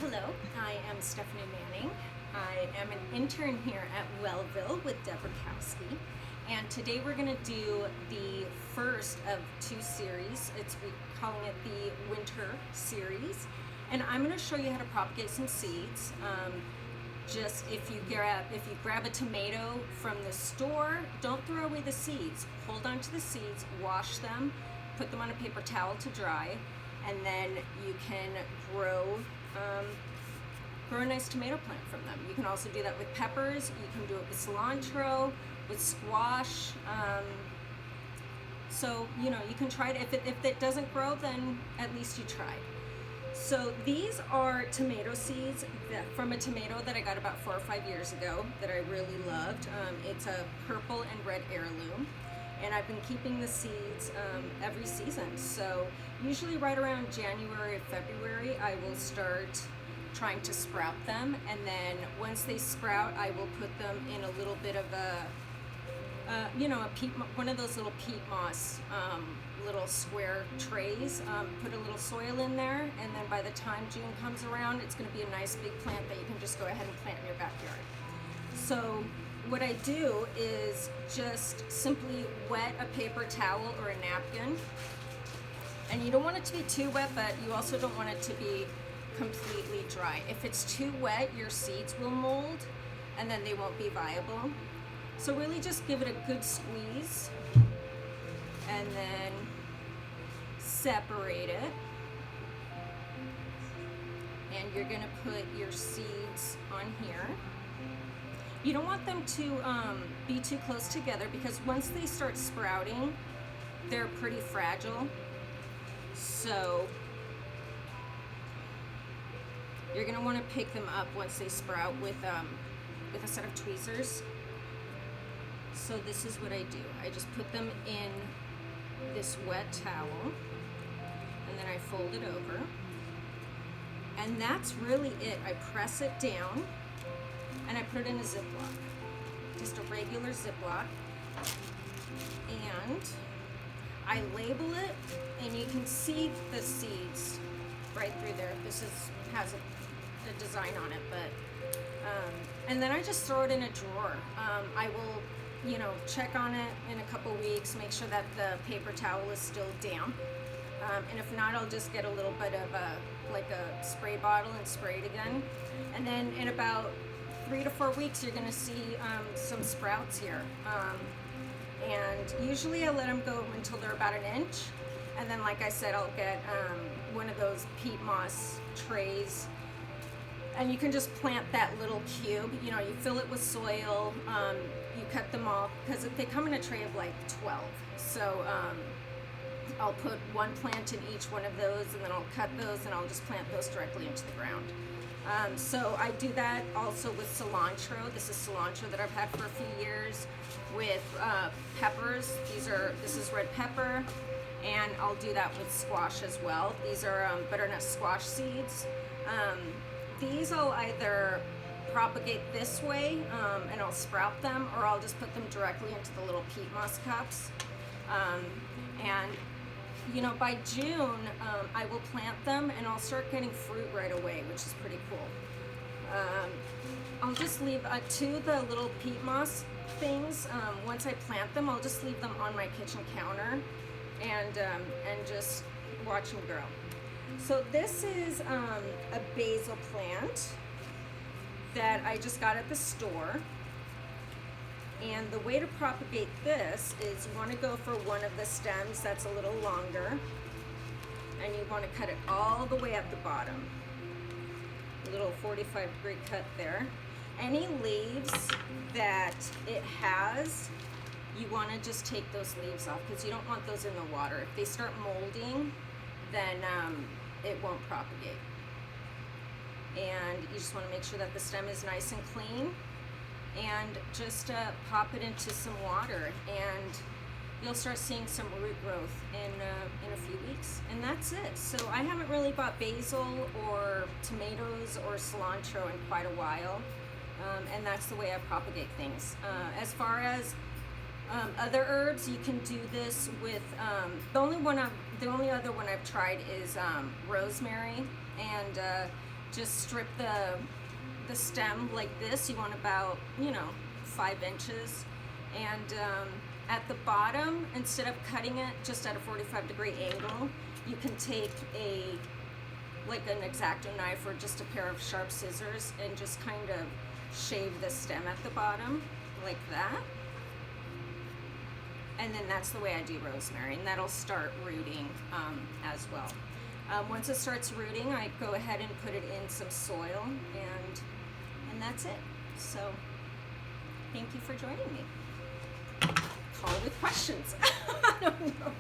Hello, I am Stephanie Manning. I am an intern here at Wellville with Deborah Kowski, and today we're going to do the first of two series. We're calling it the winter series, and I'm going to show you how to propagate some seeds. Just if you grab a tomato from the store, don't throw away the seeds. Hold on to the seeds, wash them, put them on a paper towel to dry, and then you can grow a nice tomato plant from them. You can also do that with peppers. You can do it with cilantro, with squash. So you can try it. If it doesn't grow, then at least you tried. So these are tomato seeds from a tomato that I got about 4 or 5 years ago that I really loved. It's a purple and red heirloom, and I've been keeping the seeds every season. So usually right around January or February, I will start trying to sprout them, and then once they sprout, I will put them in a little bit of one of those little peat moss little square trays. Put a little soil in there, and then by the time June comes around, it's going to be a nice big plant that you can just go ahead and plant in your backyard. So what I do is just simply wet a paper towel or a napkin, and you don't want it to be too wet, but you also don't want it to be completely dry. If it's too wet, your seeds will mold and then they won't be viable. So really just give it a good squeeze and then separate it. And you're gonna put your seeds on here. You don't want them to be too close together, because once they start sprouting, they're pretty fragile. So you're going to want to pick them up once they sprout with a set of tweezers. So this is what I do. I just put them in this wet towel, and then I fold it over. And that's really it. I press it down, and I put it in a Ziploc. Just a regular Ziploc. And I label it, and you can see the seeds right through there. This has a design on it, but and then I just throw it in a drawer. I will check on it in a couple weeks, make sure that the paper towel is still damp, and if not, I'll just get a little bit of a spray bottle and spray it again. And then in about 3 to 4 weeks, you're going to see some sprouts here, and usually I let them go until they're about an inch, and then, like I said, I'll get one of those peat moss trays, and you can just plant that little cube. You fill it with soil, you cut them off, because they come in a tray of like 12. So I'll put one plant in each one of those, and then I'll cut those, and I'll just plant those directly into the ground. So I do that also with cilantro. This is cilantro that I've had for a few years. With peppers, this is red pepper, and I'll do that with squash as well. These are butternut squash seeds. These I'll either propagate this way, and I'll sprout them, or I'll just put them directly into the little peat moss cups. And by June, I will plant them, and I'll start getting fruit right away, which is pretty cool. I'll just leave the little peat moss things. Once I plant them, I'll just leave them on my kitchen counter, and just watch them grow. So this is a basil plant that I just got at the store. And the way to propagate this is you want to go for one of the stems that's a little longer, and you want to cut it all the way at the bottom. A little 45-degree cut there. Any leaves that it has, you want to just take those leaves off, because you don't want those in the water. If they start molding, then it won't propagate. And you just want to make sure that the stem is nice and clean, and just pop it into some water, and you'll start seeing some root growth in a few weeks. And that's it. So I haven't really bought basil or tomatoes or cilantro in quite a while, and that's the way I propagate things. As far as other herbs, you can do this with the only other one I've tried is rosemary, and just strip the stem like this. You want about, 5 inches. And at the bottom, instead of cutting it just at a 45-degree angle, you can take like an X-Acto knife or just a pair of sharp scissors and just kind of shave the stem at the bottom like that. And then that's the way I do rosemary, and that'll start rooting as well. Once it starts rooting, I go ahead and put it in some soil, and that's it. So thank you for joining me. Call with questions. I don't know.